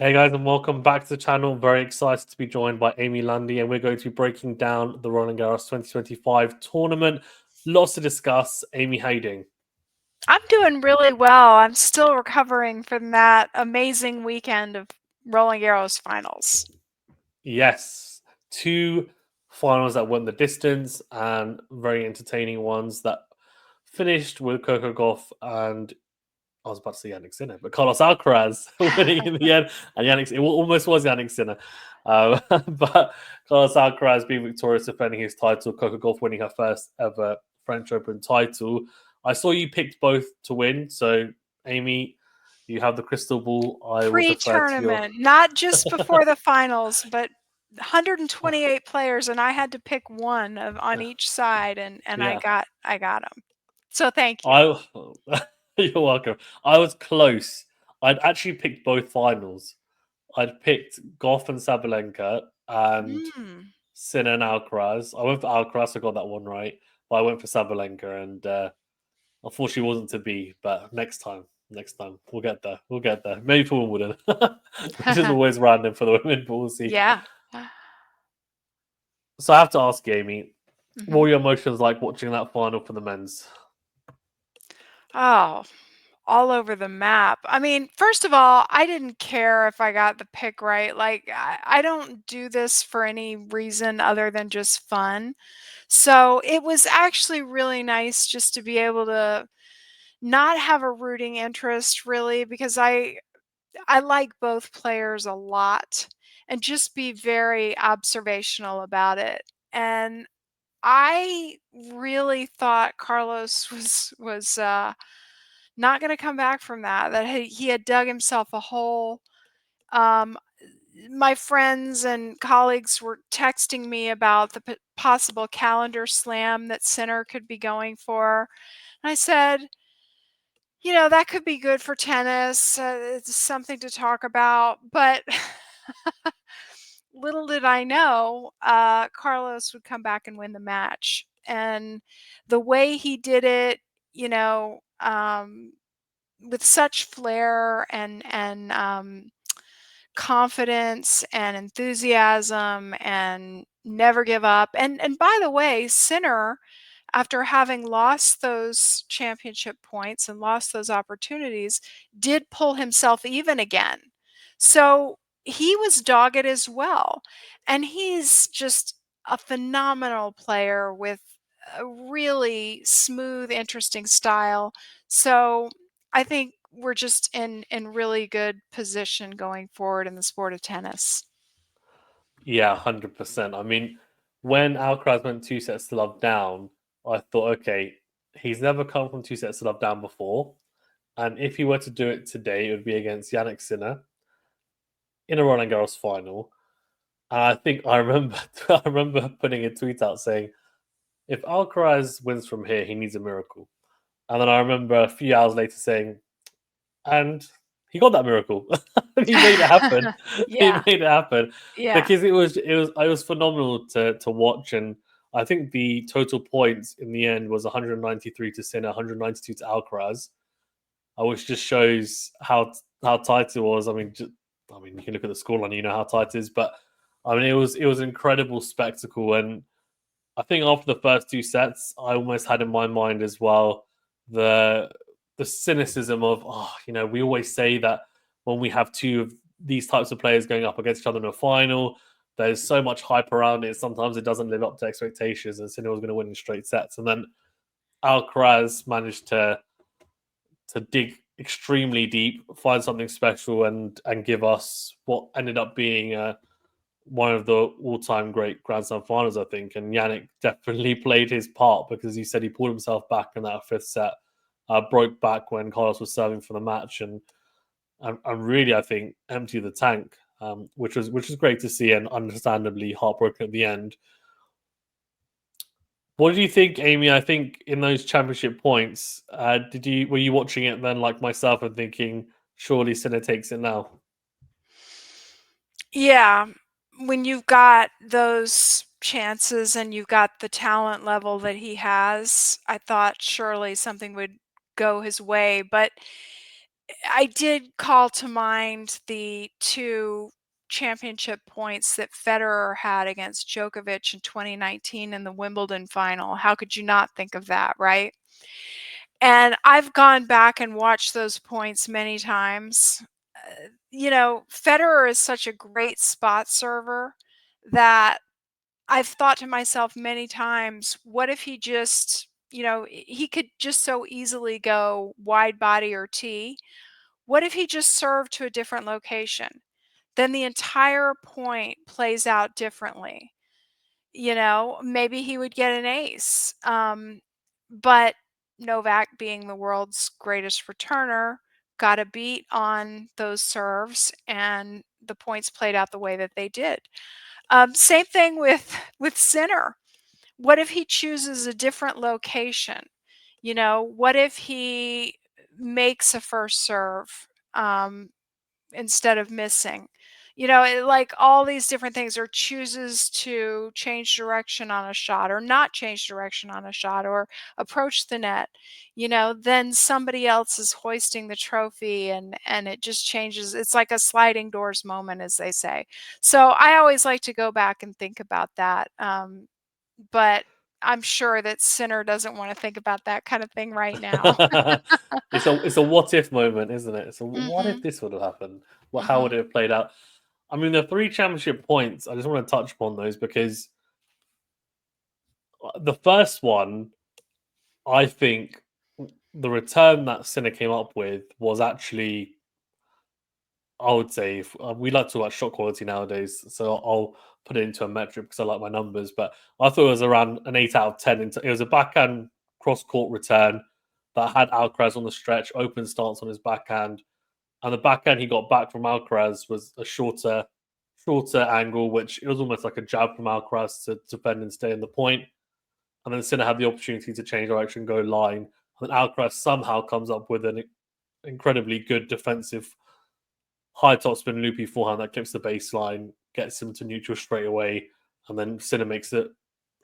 Hey guys, and welcome back to the channel. Very excited to be joined by Amy Lundy, and we're going to be breaking down the Roland Garros 2025 tournament. Lots to discuss. Amy, how you doing? I'm doing really well. I'm still recovering from that amazing weekend of Roland Garros finals. Yes, two finals that went the distance and very entertaining ones that finished with Coco Gauff and I was about to say Jannik Sinner, but Carlos Alcaraz winning in the end, and Jannik it almost was Jannik Sinner, but Carlos Alcaraz being victorious, defending his title, Coco Gauff winning her first ever French Open title. I saw you picked both to win, so Amy, you have the crystal ball. I will defer to your. Pre-tournament, not just before the finals, but 128 players, and I had to pick one on each side, and I Yeah, got them. So thank you. I. You're welcome. I was close. I'd actually picked both finals. I'd picked Goff and Sabalenka and Mm. Sinner and Alcaraz. I went for Alcaraz, I got that one right. But I went for Sabalenka, and unfortunately wasn't to be. But next time, we'll get there. We'll get there. Maybe for Wimbledon, which is always random for the women, but we'll see. Yeah. So I have to ask you, Amy, what hmm were your emotions like watching that final for the men's? Oh, all over the map. I mean, first of all, I didn't care if I got the pick right. Like, I don't do this for any reason other than just fun. So it was actually really nice just to be able to not have a rooting interest really because I like both players a lot and just be very observational about it. And I really thought Carlos was not going to come back from that. That he had dug himself a hole. Um, my friends and colleagues were texting me about the possible calendar slam that Sinner could be going for. And I said, that could be good for tennis. It's something to talk about. But little did I know, Carlos would come back and win the match. And the way he did it, you know, um, with such flair and confidence and enthusiasm and never give up. And by the way, Sinner, after having lost those championship points and lost those opportunities, did pull himself even again. So he was dogged as well. And he's just a phenomenal player with a really smooth, interesting style. So I think we're just in really good position going forward in the sport of tennis. Yeah, 100%. I mean, when Alcaraz went 2 sets to love down, I thought, okay, he's never come from 2 sets to love down before. And if he were to do it today, it would be against Jannik Sinner in a Roland Garros final. And I think I remember I remember putting a tweet out saying, if Alcaraz wins from here, he needs a miracle. And then I remember a few hours later saying, and he got that miracle. He made it happen. He Yeah, made it happen yeah. because it was phenomenal to watch. And I think the total points in the end was 193 to Sinner, 192 to Alcaraz, which just shows how tight it was. I mean, you can look at the scoreline, you know how tight it is. But I mean, it was an incredible spectacle, and I think after the first 2 sets, I almost had in my mind as well the the cynicism of we always say that when we have two of these types of players going up against each other in a final, there's so much hype around it. Sometimes it doesn't live up to expectations, and Sinner was going to win in straight sets, and then Alcaraz managed to dig extremely deep, find something special, and give us what ended up being one of the all-time great Grand Slam finals, I think. And Yannick definitely played his part because he said he pulled himself back in that fifth set, broke back when Carlos was serving for the match, and really, I think, emptied the tank, which was great to see, and understandably heartbroken at the end. What did you think, Amy? I think in those championship points, were you watching it then like myself and thinking, surely Sinner takes it now? Yeah, when you've got those chances and you've got the talent level that he has, I thought surely something would go his way, but I did call to mind the 2 championship points that Federer had against Djokovic in 2019 in the Wimbledon final. How could you not think of that, right? And I've gone back and watched those points many times. Federer is such a great spot server that I've thought to myself many times, what if he just, he could just so easily go wide body or tee. What if he just served to a different location? Then the entire point plays out differently. Maybe he would get an ace. But Novak, being the world's greatest returner, got a beat on those serves, and the points played out the way that they did. Same thing with Sinner. What if he chooses a different location? What if he makes a first serve instead of missing? Like all these different things, or chooses to change direction on a shot, or not change direction on a shot, or approach the net. Then somebody else is hoisting the trophy, and it just changes. It's like a sliding doors moment, as they say. So I always like to go back and think about that. But I'm sure that Sinner doesn't want to think about that kind of thing right now. It's a what if moment, isn't it? So what if Mhm. this would have happened? Well, how would Mhm. it have played out? I mean, the 3 championship points. I just want to touch upon those because the first one, I think, the return that Sinner came up with was actually, I would say, if, we like to talk about shot quality nowadays, so I'll put it into a metric because I like my numbers. But I thought it was around an 8 out of 10. It was a backhand cross court return that had Alcaraz on the stretch, open stance on his backhand, and the backhand he got back from Alcaraz was a shorter angle, which it was almost like a jab from Alcaraz to defend and stay in the point. And then Sinner had the opportunity to change direction, go line, and then Alcaraz somehow comes up with an incredibly good defensive high topspin loopy forehand that clips the baseline, gets him to neutral straight away, and then Sinner makes a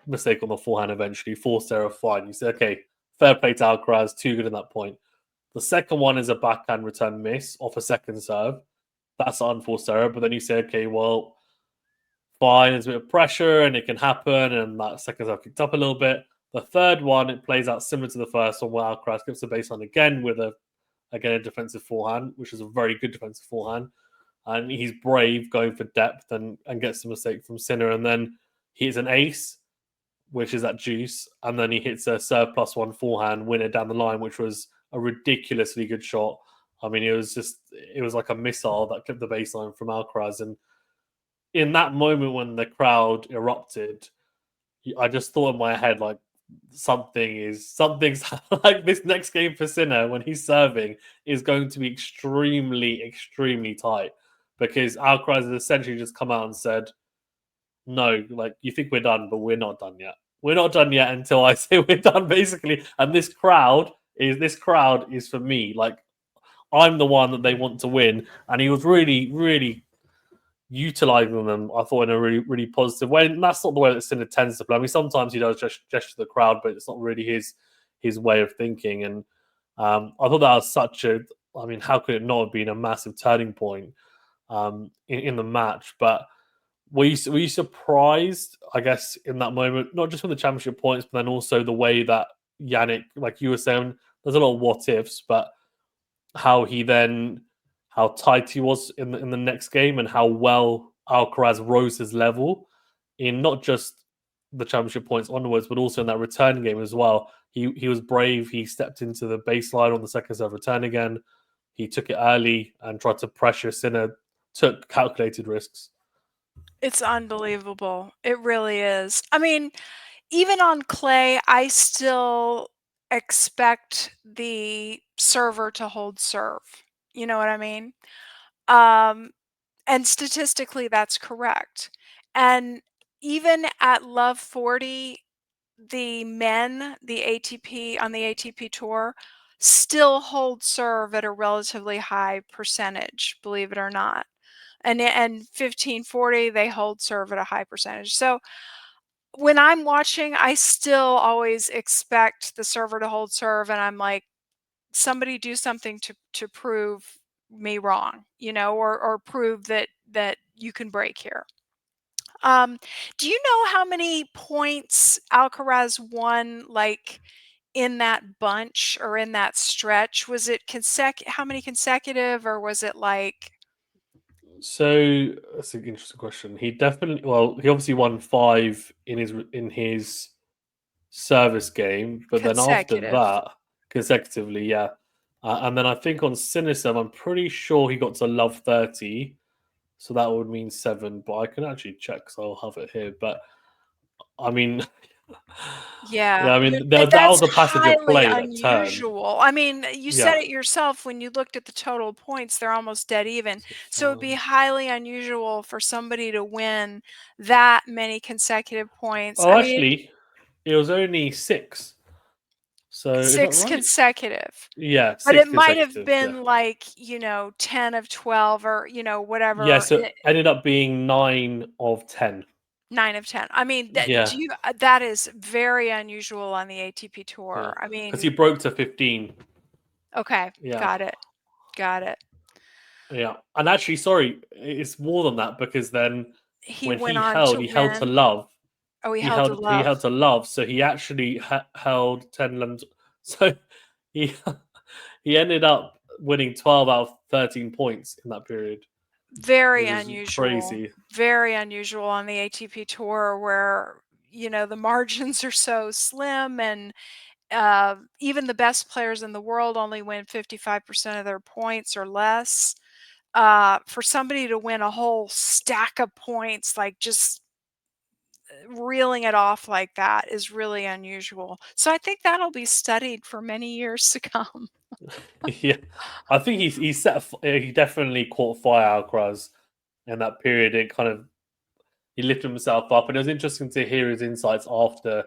mistake on the forehand eventually, forced error, fine. You say, okay, fair play to Alcaraz, too good in that point. The second one is a backhand return miss off a second serve. That's an unforced error, but then you say, okay, well, fine, there's a bit of pressure and it can happen, and that second serve kicked up a little bit. The third one, it plays out similar to the first one, where Alcaraz gets the baseline again with a defensive forehand, which is a very good defensive forehand, and he's brave going for depth and gets the mistake from Sinner, and then he hits an ace, which is at deuce, and then he hits a serve +1 forehand winner down the line, which was a ridiculously good shot. I mean, it was like a missile that clipped the baseline from Alcaraz, and in that moment when the crowd erupted, I just thought in my head like something's like this next game for Sinner when he's serving is going to be extremely tight because Alcaraz has essentially just come out and said, "No, like you think we're done, but we're not done yet. We're not done yet until I say we're done." Basically, and this crowd is for me. Like I'm the one that they want to win, and he was really utilizing them, I thought, in a really positive way. And that's not the way that Sinner tends to play. I mean, sometimes he does just gesture to the crowd, but it's not really his way of thinking. And I thought that was such a. I mean, how could it not have been a massive turning point in the match? But were you surprised? I guess in that moment, not just with the championship points, but then also the way that Jannik, like you were saying, there's a lot of what ifs, but how he then how tight he was in the next game and how well Alcaraz rose his level in not just the championship points onwards, but also in that return game as well. He was brave. He stepped into the baseline on the second serve return again. He took it early and tried to pressure Sinner. Took calculated risks. It's unbelievable. It really is. I mean, even on clay, I still expect the server to hold serve. You know what I mean? Um, and statistically, that's correct. And even at Love 40, the men, the ATP tour, still hold serve at a relatively high percentage, believe it or not. And 1540, they hold serve at a high percentage. So when I'm watching, I still always expect the server to hold serve, and I'm like somebody do something to prove me wrong, or prove that you can break here. Um, do you know how many points Alcaraz won, like, in that bunch or in that stretch? Was it how many consecutive, or was it like So that's an interesting question. He definitely, well, he obviously won five in his service game, but then after consecutive? that, consecutively, yeah. And then I think on Siniserve, I'm pretty sure he got to love 30, so that would mean seven. But I can actually check, so I'll have it here. But I mean, Yeah, yeah, I mean that that's was a passage of highly play that turned. unusual. I mean, you said Yeah, it yourself when you looked at the total points, they're almost dead even. so So it'd be five. highly unusual for somebody to win that many consecutive points. Oh, I mean, actually, it was only six. So is that 6 right? consecutive. Yeah, But six it might have consecutive. Yeah. been like, 10 of 12 or, Yeah, whatever, so ended up being 9 of 10. 9 of 10. I mean, Yeah, that is very unusual on the ATP yeah. tour. I Because he mean, broke to 15. okay, Yeah, got it. Got it. yeah. And actually, sorry, it's more than that because then He when went on to he held to win. love. Oh, he held to He love. held to love, so he actually held 10 lums. So he he ended up winning 12 out of 13 points in that period, Very which is unusual. crazy. Very unusual on the ATP tour where, the margins are so slim, and even the best players in the world only win 55% of their points or less. For somebody to win a whole stack of points, like, just reeling it off like that, is really unusual. So I think that'll be studied for many years to come. Yeah, I think he definitely caught fire, Alcaraz, in that period. It kind of he lifted himself up, and it was interesting to hear his insights after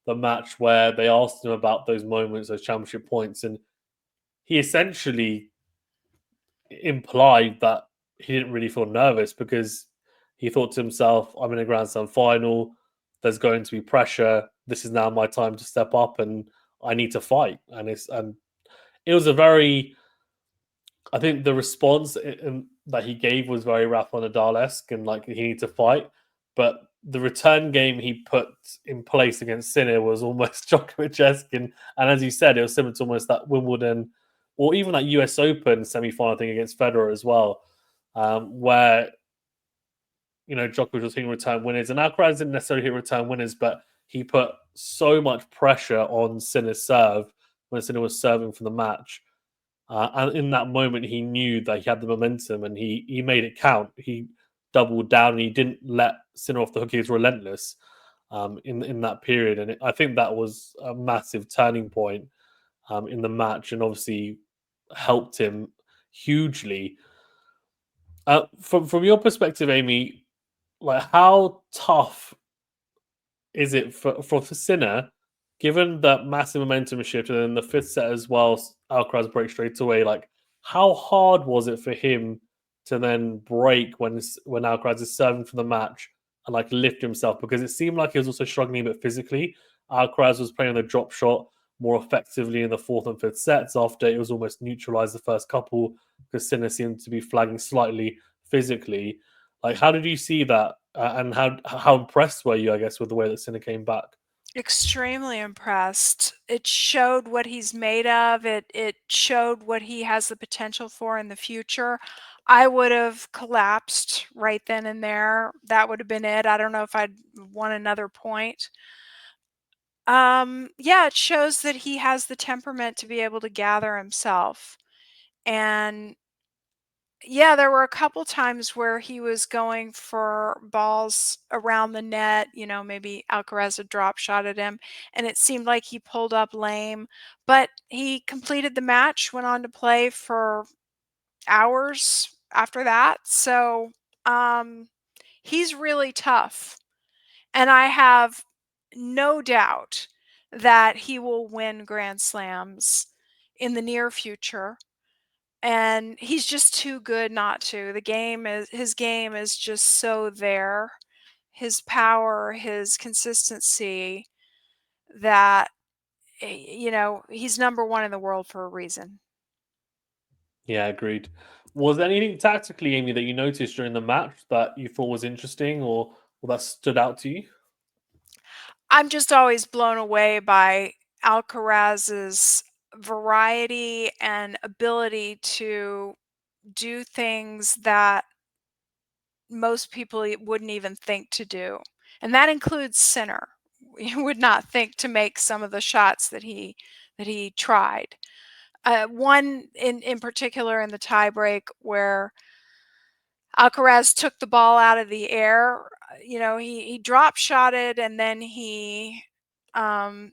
the match where they asked him about those moments, those championship points, and he essentially implied that he didn't really feel nervous because he thought to himself, "I'm in a Grand Slam final. There's going to be pressure. This is now my time to step up, and I need to fight." And it was a very, I think the response that he gave was very Rafa Nadal-esque, and like he needed to fight. But the return game he put in place against Sinner was almost Djokovic-esque, and as you said, it was similar to almost that Wimbledon or even that US Open semi-final thing against Federer as well, where Djokovic was hitting return winners, and Alcaraz didn't necessarily hit return winners, but he put so much pressure on Sinner's serve when Sinner was serving for the match. And in that moment, he knew that he had the momentum, and he made it count. He doubled down, and he didn't let Sinner off the hook. He was relentless in that period, and I think that was a massive turning point in the match, and obviously helped him hugely. From your perspective, Amy, like how tough is it for Sinner, given that massive momentum shift and then the fifth set as well, Alcaraz breaks straight away? Like, how hard was it for him to then break when Alcaraz is serving for the match and like lift himself? Because it seemed like he was also struggling a bit physically. Alcaraz was playing the drop shot more effectively in the fourth and fifth sets after it was almost neutralized the first couple because Sinner seemed to be flagging slightly physically. Like, how did you see that, and how impressed were you, I guess, with the way that Sinner came back? Extremely impressed. It showed what he's made of. It showed what he has the potential for in the future. I would have collapsed right then and there. That would have been it. I don't know if I'd won another point. Yeah, it shows that he has the temperament to be able to gather himself. And yeah, there were a couple times where he was going for balls around the net, maybe Alcaraz had drop shot at him, and it seemed like he pulled up lame, but he completed the match, went on to play for hours after that. So, um, he's really tough, and I have no doubt that he will win Grand Slams in the near future, and he's just too good not to. His game is just so there. His power, his consistency, that he's number one in the world for a reason. Yeah, agreed. Was there anything tactically, Amy, that you noticed during the match that you thought was interesting or that stood out to you? I'm just always blown away by Alcaraz's variety and ability to do things that most people wouldn't even think to do. And that includes Sinner. You would not think to make some of the shots that he tried. One in particular in the tiebreak where Alcaraz took the ball out of the air. He drop shotted and then he um,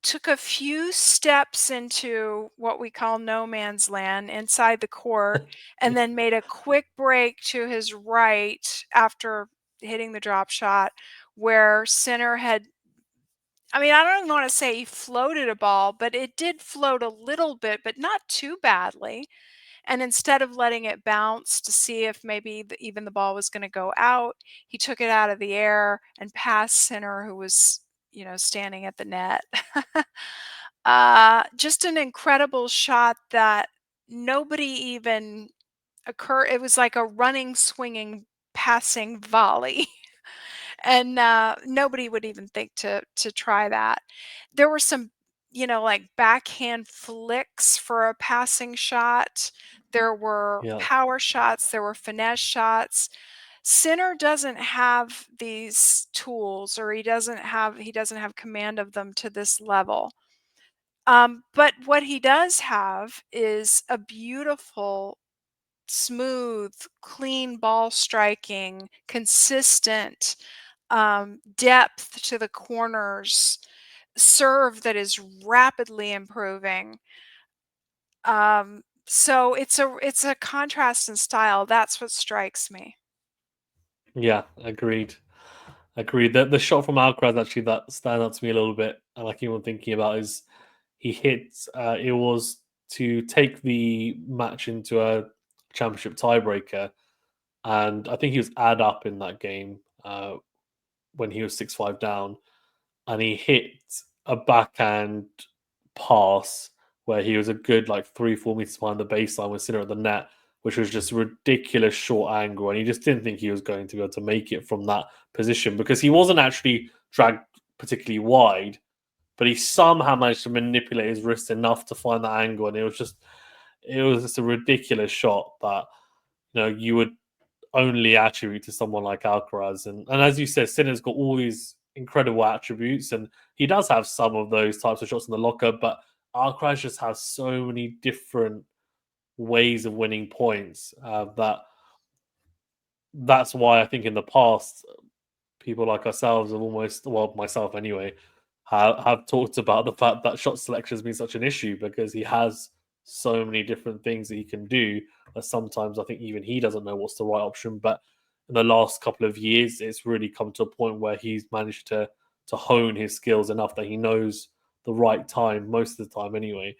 took a few steps into what we call no man's land inside the court and then made a quick break to his right after hitting the drop shot where Sinner had, I mean, I don't even want to say he floated a ball, but it did float a little bit, but not too badly. And instead of letting it bounce to see if maybe even the ball was going to go out, he took it out of the air and passed Sinner, who was, standing at the net. Just an incredible shot that nobody even It was like a running, swinging, passing volley. And nobody would even think to try that. There were some, like backhand flicks for a passing shot. There were Yeah. power shots. There were finesse shots. Sinner doesn't have these tools, or he doesn't have command of them to this level. But what he does have is a beautiful, smooth, clean ball striking, consistent, depth to the corners, serve that is rapidly improving. So it's a contrast in style. That's what strikes me. Yeah, agreed. Agreed. The shot from Alcaraz actually that stands out to me a little bit, and I keep on thinking about is he hit. It was to take the match into a championship tiebreaker, and I think he was add up in that game when he was 6-5 down, and he hit a backhand pass where he was a good like 3-4 meters behind the baseline with Sinner at the net, which was just a ridiculous short angle, and he just didn't think he was going to be able to make it from that position because he wasn't actually dragged particularly wide, but he somehow managed to manipulate his wrist enough to find that angle, and it was just a ridiculous shot that you would only attribute to someone like Alcaraz. And as you said, Sinner's got all these incredible attributes, and he does have some of those types of shots in the locker, but Alcaraz just has so many different ways of winning points that's why I think in the past people like ourselves have almost, well, myself anyway, have talked about the fact that shot selection has been such an issue because he has so many different things that he can do that sometimes I think even he doesn't know what's the right option. But in the last couple of years, it's really come to a point where he's managed to hone his skills enough that he knows the right time, most of the time anyway,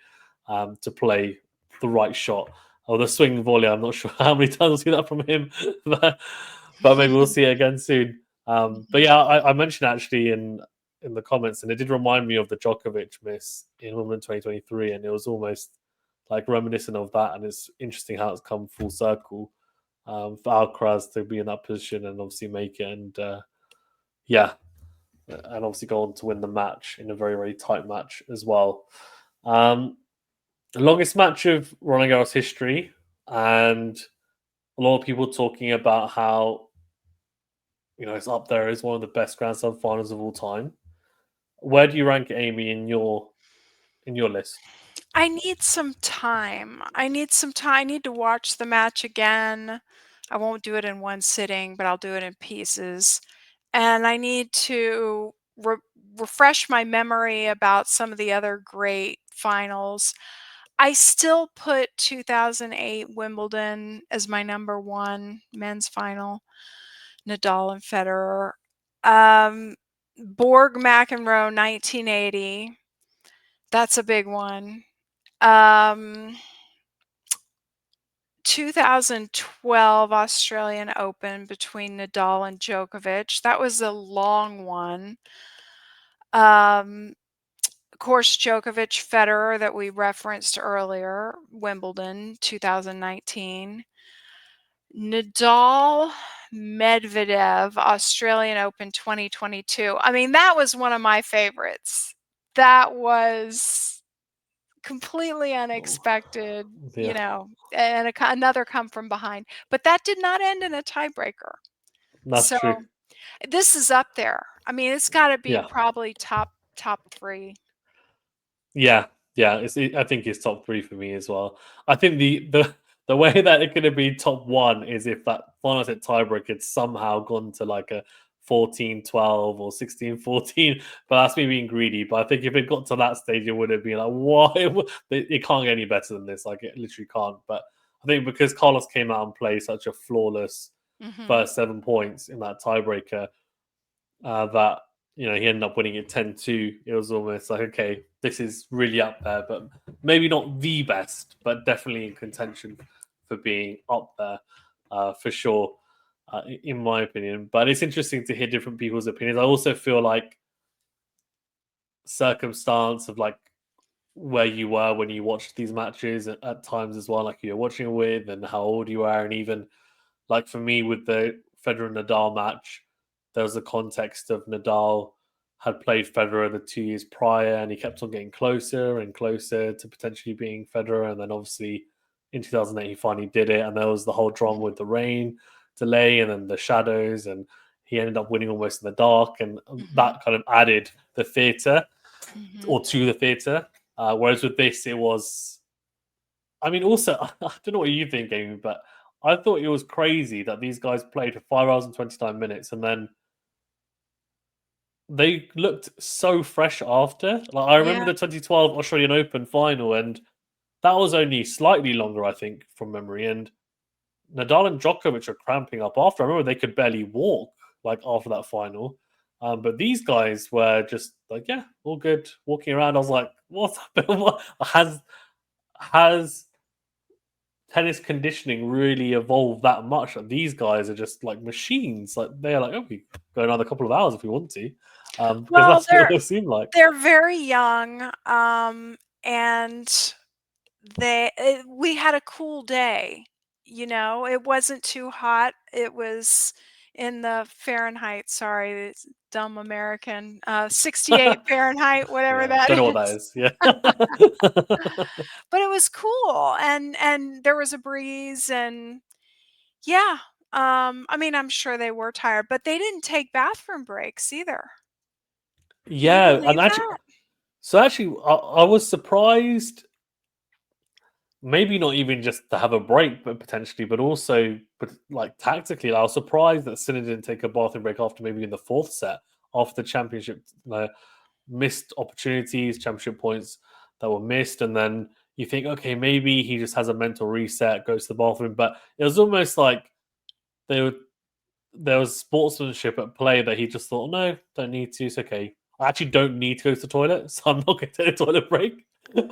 to play the right shot. Oh, the swing volley, I'm not sure how many times we'll see that from him, but, but maybe we'll see it again soon. But Mhm. yeah, I mentioned actually in the comments, and it did remind me of the Djokovic miss in Wimbledon 2023, and it was almost like reminiscent of that. And it's interesting how it's come full circle for Alcaraz to be in that position and obviously make it, and yeah, and obviously go on to win the match in a very very tight match as well. Um, the longest match of Roland Garros history, and a lot of people talking about how it's up there as one of the best Grand Slam finals of all time. Where do you rank it, Amy, in your list? I need some time. I need some time. I need to watch the match again. I won't do it in one sitting, but I'll do it in pieces. And I need to refresh my memory about some of the other great finals. I still put 2008 Wimbledon as my number one men's final, Nadal and Federer. Um, Borg McEnroe 1980. That's a big one. Um, 2012 Australian Open between Nadal and Djokovic. That was a long one. Um, Of course, Djokovic, Federer that we referenced earlier, Wimbledon 2019. Nadal, Medvedev, Australian Open 2022. I mean, that was one of my favorites. That was completely unexpected, Yeah, and another come from behind. But that did not end in a tiebreaker. that's So true. this is up there. I mean, it's got to be Yeah. probably top 3. Yeah, yeah. I think it's top three for me as well. I think the way that it could have been top one is if that final set tiebreak had somehow gone to like a 14-12 or 16-14. But that's me being greedy. But I think if it got to that stage, it would have been like, what? It can't get any better than this. Like, it literally can't. But I think because Carlos came out and played such a flawless Mhm. first 7 points in that tiebreaker, that he ended up winning it 10-2. It was almost like, okay, this is really up there, but maybe not the best, but definitely in contention for being up there, for sure, in my opinion. But it's interesting to hear different people's opinions. I also feel like circumstance of like where you were when you watched these matches at times as well, like you're watching it with, and how old you are, and even like for me with the Federer Nadal match, there was a context of Nadal had played Federer the 2 years prior, and he kept on getting closer and closer to potentially being Federer. And then obviously in 2008 he finally did it, and there was the whole drama with the rain delay and then the shadows, and he ended up winning almost in the dark, and Mhm. that kind of added the theatre Mhm. or to the theatre. Whereas with this, it was. I mean, also, I don't know what you think, Amy, but I thought it was crazy that these guys played for 5 hours and 29 minutes, and then they looked so fresh after. Like, I remember Yeah. the 2012 Australian Open final, and that was only slightly longer, I think, from memory. And Nadal and Djokovic are cramping up after. I remember they could barely walk like after that final. But these guys were just like, yeah, all good, walking around. I was like, what's happened? What has tennis conditioning really evolved that much that these guys are just like machines? Like, they're like, oh, we go another couple of hours if we want to, because Well, that's what it always seemed like. they're very young, and we had a cool day. It wasn't too hot. It was in the Fahrenheit. Sorry, it's dumb American. 68 Fahrenheit, whatever Yeah, that don't know what that is. is. Yeah. But it was cool, and there was a breeze, and yeah. I mean, I'm sure they were tired, but they didn't take bathroom breaks either. Can you Yeah, and believe actually, that? so actually, I was surprised. Maybe not even just to have a break, but potentially, but also, but like tactically, I was surprised that Sinner didn't take a bathroom break after maybe in the fourth set, after the championship, missed opportunities, championship points that were missed, and then you think, okay, maybe he just has a mental reset, goes to the bathroom, but it was almost like they were there was sportsmanship at play that he just thought, no, don't need to. It's okay. I actually don't need to go to the toilet, so I'm not going to take a toilet break.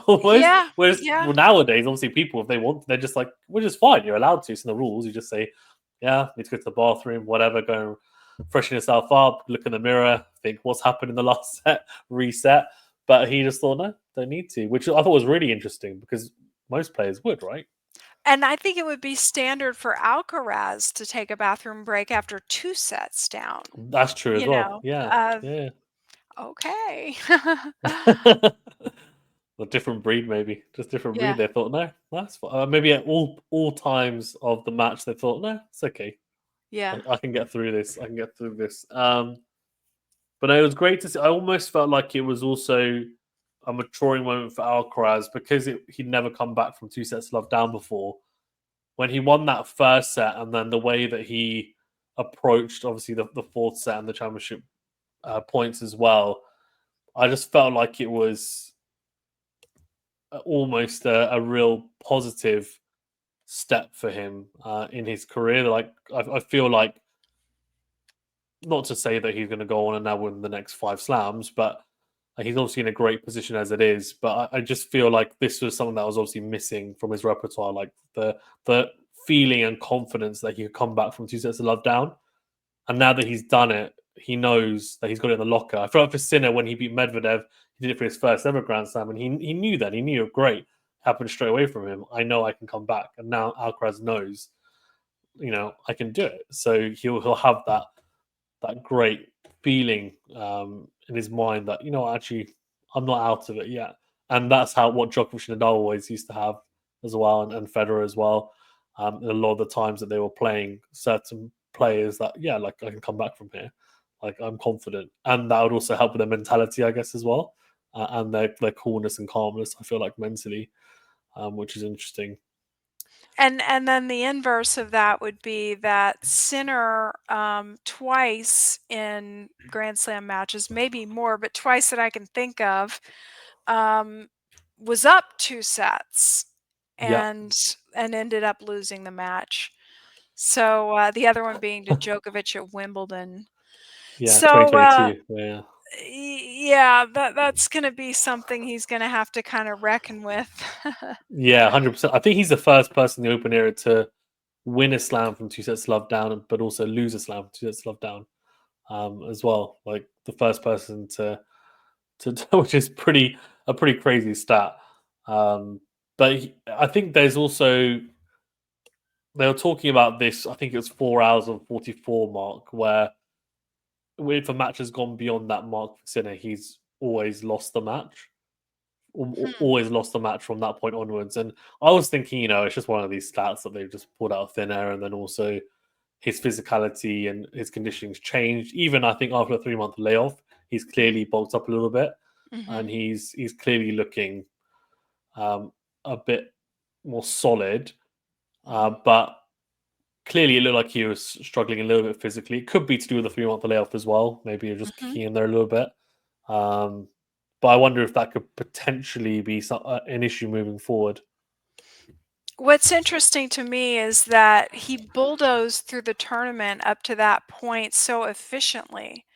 Almost. Yeah, Whereas yeah, well, nowadays, obviously, people, if they want, they're just like, which is fine. You're allowed to. It's in the rules. You just say, yeah, need to go to the bathroom, whatever, go and freshen yourself up, look in the mirror, think what's happened in the last set, reset. But he just thought, no, don't need to, which I thought was really interesting because most players would, right? and I think it would be standard for Alcaraz to take a bathroom break after 2 sets down, That's true as you well. know? Yeah. Yeah. Okay. A different breed, maybe just different breed. Yeah, They thought, no, that's fine. Maybe at all times of the match, they thought, no, it's okay. yeah. I can get through this. I can get through this. But it was great to see. I almost felt like it was also a maturing moment for Alcaraz because he'd never come back from 2 sets love down before. When he won that first set, and then the way that he approached, obviously the fourth set and the championship points as well, I just felt like it was almost a real positive step for him in his career. Like I feel like, not to say that he's going to go on and now win the next 5 slams, but he's obviously in a great position as it is. But I just feel like this was something that was obviously missing from his repertoire, like the feeling and confidence that he could come back from 2 sets of love down. And now that he's done it, he knows that he's got it in the locker. I feel like for Sinner, when he beat Medvedev, he did it for his first ever Grand Slam, and he knew that. He knew it great. Happened straight away from him. I know I can come back. And now Alcaraz knows, I can do it. So he'll have that great feeling in his mind that, actually, I'm not out of it yet. And that's what Djokovic and Nadal always used to have as well, and Federer as well. And a lot of the times that they were playing certain players that, yeah, like I can come back from here. Like I'm confident. And that would also help with their mentality, I guess, as well. And their coolness and calmness, I feel like mentally, which is interesting. And then the inverse of that would be that Sinner, twice in Grand Slam matches, maybe more, but twice that I can think of, um, was up 2 sets Yeah. and ended up losing the match. So, the other one being to Djokovic at Wimbledon. Yeah, So, 2022. Yeah. yeah, that's gonna be something he's gonna have to kinda reckon with. Yeah, 100%. I think he's the first person in the Open era to win a slam from 2 sets love down, but also lose a slam from 2 sets love down as well. Like the first person to which is a pretty crazy stat. But I think there's also they were talking about this. I think it was 4 hours and 44 mark where if a match has gone beyond that mark for Sinner, he's always lost the match. Hmm, Always lost the match from that point onwards. And I was thinking, it's just one of these stats that they've just pulled out of thin air. And then also his physicality and his conditioning's changed. Even I think after a 3 month layoff, he's clearly bulked up a little bit, and mhm, he's clearly looking um, a bit more solid. mhm, But clearly, it looked like he was struggling a little bit physically. It could be to do with the 3 month layoff as well. Maybe you're just mhm. kicking in there a little bit. Um, but I wonder if that could potentially be an issue moving forward. What's interesting to me is that he bulldozed through the tournament up to that point so efficiently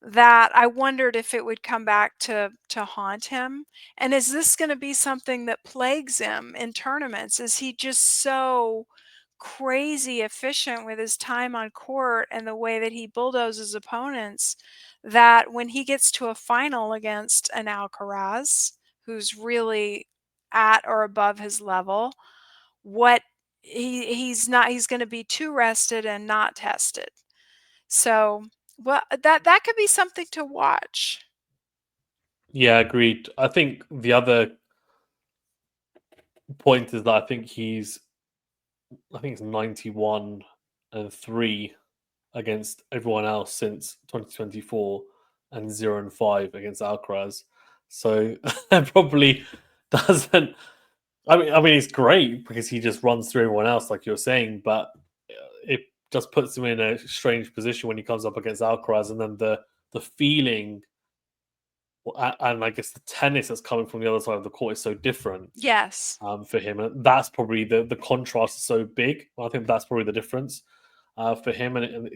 that I wondered if it would come back to haunt him. And is this going to be something that plagues him in tournaments? Is he just so crazy efficient with his time on court and the way that he bulldozes opponents that when he gets to a final against an Alcaraz, who's really at or above his level, what he's going to be too rested and not tested. So, well, that could be something to watch. Yeah, agreed. I think the other point is that I think it's 91-3 against everyone else since 2024 and 0-5 against Alcaraz. So that probably doesn't. I mean, it's great because he just runs through everyone else, like you're saying, but it just puts him in a strange position when he comes up against Alcaraz, and then the feeling and I guess the tennis that's coming from the other side of the court is so different Yes. for him, and that's probably the contrast is so big. I think that's probably the difference for him, and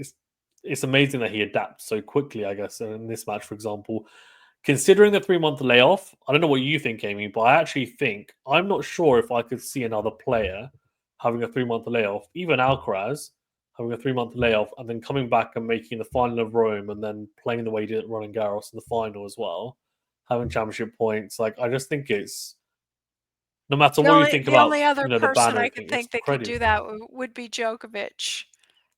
it's amazing that he adapts so quickly. I guess in this match, for example, considering the 3 month layoff, I don't know what you think, Amy, but I actually think I'm not sure if I could see another player having a 3 month layoff, even Alcaraz having a 3 month layoff, and then coming back and making the final of Rome, and then playing the way he did at Roland Garros in the final as well, having championship points. Like I just think it's no matter The what you only think the about, only other the person banner I could thing, it's think that could crazy. do that would be Djokovic.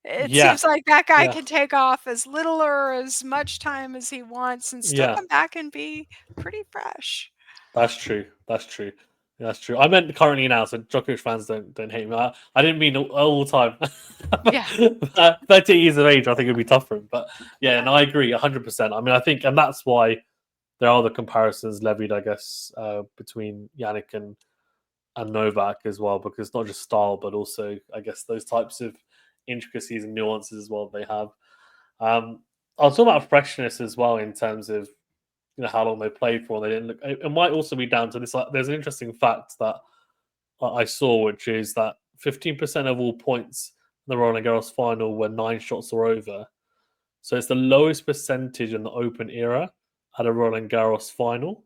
It Yeah, seems like that guy yeah, can take off as little or as much time as he wants and still yeah. come back and be pretty fresh. That's true. That's true. That's true. I meant currently now, so Djokovic fans don't hate me. I didn't mean all the time. Yeah. 30 years of age, I think it'd be tough for him. But yeah, and I agree 100%. I mean, I think, and that's why there are the comparisons levied, I guess, between Jannik and Novak as well, because not just style, but also, I guess, those types of intricacies and nuances as well they have. I'll talk about freshness as well in terms of how long they played for. And they didn't look. It might also be down to this. Like, there's an interesting fact that I saw, which is that 15% of all points in the Roland Garros final were 9 shots or over. So it's the lowest percentage in the Open era at a Roland Garros final.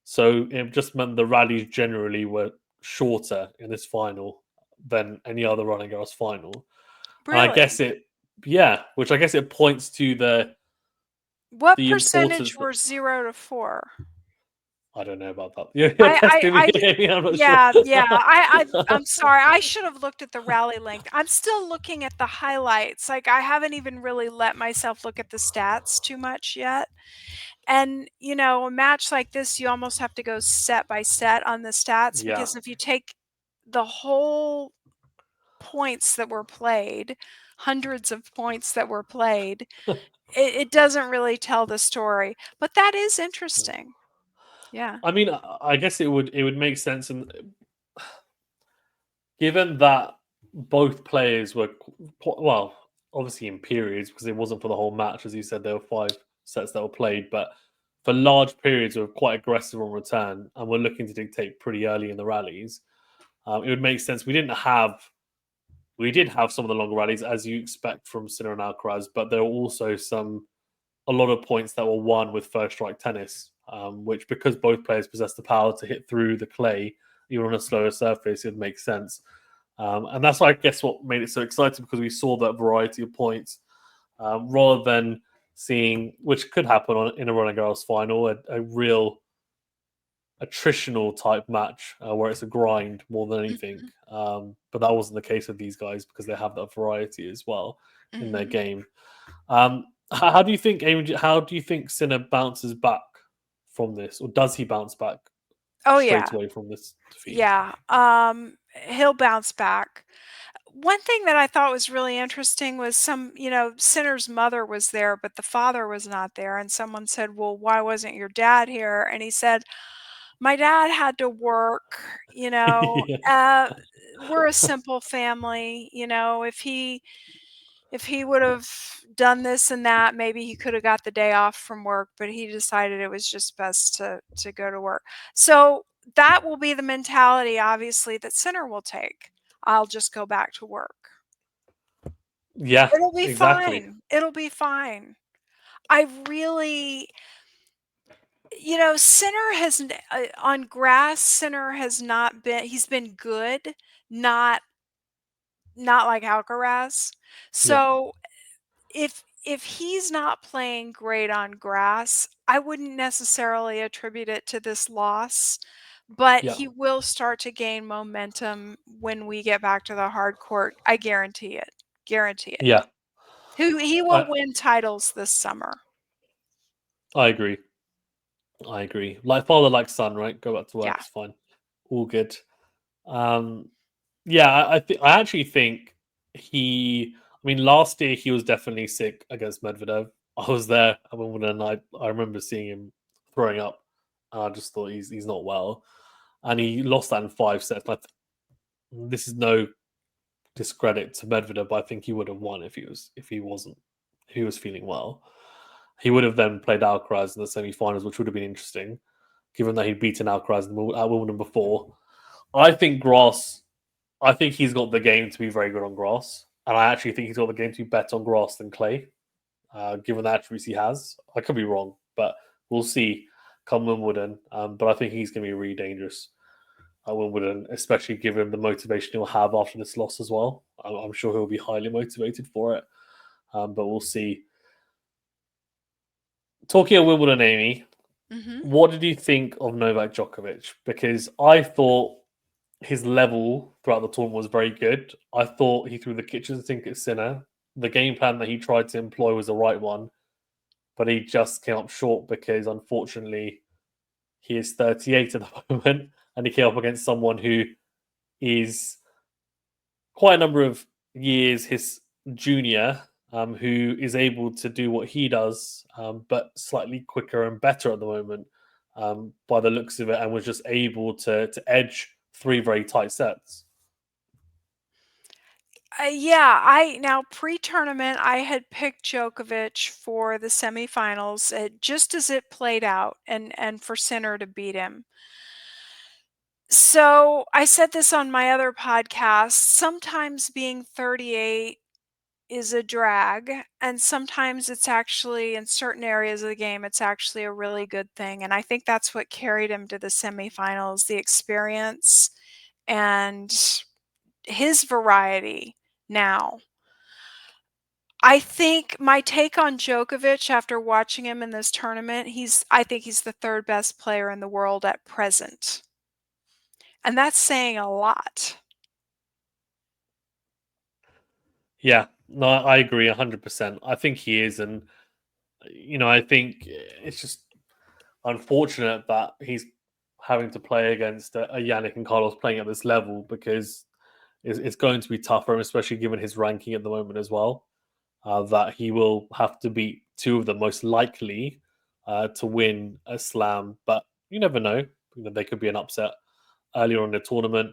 So it just meant the rallies generally were shorter in this final than any other Roland Garros final. And I Really? guess yeah, which I guess it points to the What the percentage importance that were 0 to 4? I don't know about that. You're I I testing me. I Amy, I'm not sure. yeah, yeah. I'm sorry. I should have looked at the rally length. I'm still looking at the highlights. Like, I haven't even really let myself look at the stats too much yet. And, a match like this, you almost have to go set by set on the stats, Yeah. because if you take the whole points that were played, hundreds of points that were played, it doesn't really tell the story. But that is interesting. Yeah. I mean, I guess it would make sense, and given that both players were well, obviously in periods because it wasn't for the whole match, as you said, there were 5 sets that were played, but for large periods, were quite aggressive on return, and were looking to dictate pretty early in the rallies. It would make sense. We did have some of the longer rallies, as you expect from Sinner and Alcaraz, but there were also a lot of points that were won with first strike tennis, which, because both players possess the power to hit through the clay, even on a slower surface, it would make sense. And that's, I guess, what made it so exciting, because we saw that variety of points, rather than seeing, which could happen in a Roland Garros final, a real attritional type match where it's a grind more than anything. Mhm. But that wasn't the case with these guys, because they have that variety as well in their Mhm. game. How do you think, Amy? How do you think Sinner bounces back from this, or does he bounce back Oh, straight yeah. away from this defeat? Yeah. He'll bounce back. One thing that I thought was really interesting was Sinner's mother was there, but the father was not there. And someone said, "Well, why wasn't your dad here?" And he said, "My dad had to work, you know. Yeah, We're a simple family, if he would have done this and that, maybe he could have got the day off from work, but he decided it was just best to go to work." So that will be the mentality, obviously, that Sinner will take. I'll just go back to work. yeah, It'll be exactly. fine. It'll be fine. I really, Sinner has on grass. Sinner has not been. He's been good, not like Alcaraz. Yeah, So if he's not playing great on grass, I wouldn't necessarily attribute it to this loss, but yeah, he will start to gain momentum when we get back to the hard court. I guarantee it. Guarantee it. yeah. He will I win titles this summer. I agree. I agree. Like father, like son, right? Go back to work. Yeah. It's fine. All good. Um, yeah, I actually think he. I mean, last year he was definitely sick against Medvedev. I was there at Wimbledon, and I remember seeing him throwing up, and I just thought he's not well, and he lost that in 5 sets. This is no discredit to Medvedev, but I think he would have won if he was feeling well. He would have then played Alcaraz in the semi-finals, which would have been interesting, given that he'd beaten Alcaraz at Wimbledon before. I think Gross. I think he's got the game to be very good on grass, and I actually think he's got the game to be better on grass than clay, given the attributes he has. I could be wrong, but we'll see come Wimbledon. But I think he's going to be really dangerous at Wimbledon, especially given the motivation he'll have after this loss as well. I'm sure he'll be highly motivated for it, but we'll see. Talking of Wimbledon, Amy, Mhm. what did you think of Novak Djokovic? Because I thought his level throughout the tournament was very good. I thought he threw the kitchen sink at Sinner. The game plan that he tried to employ was the right one, but he just came up short because, unfortunately, he is 38 at the moment, and he came up against someone who is quite a number of years his junior, who is able to do what he does, but slightly quicker and better at the moment, by the looks of it, and was just able to edge 3 very tight sets. Yeah, I now pre-tournament I had picked Djokovic for the semifinals, just as it played out, and for Sinner to beat him. So I said this on my other podcast. Sometimes being 38 is a drag, and sometimes it's actually, in certain areas of the game, it's actually a really good thing. And I think that's what carried him to the semifinals, the experience and his variety now. I think my take on Djokovic after watching him in this tournament, I think he's the 3rd best player in the world at present. And that's saying a lot. Yeah, no, I agree 100%. I think he is, and I think it's just unfortunate that he's having to play against a Jannik and Carlos playing at this level because it's going to be tougher, especially given his ranking at the moment as well. That he will have to beat two of them most likely to win a slam, but you never know. They could be an upset earlier on in the tournament.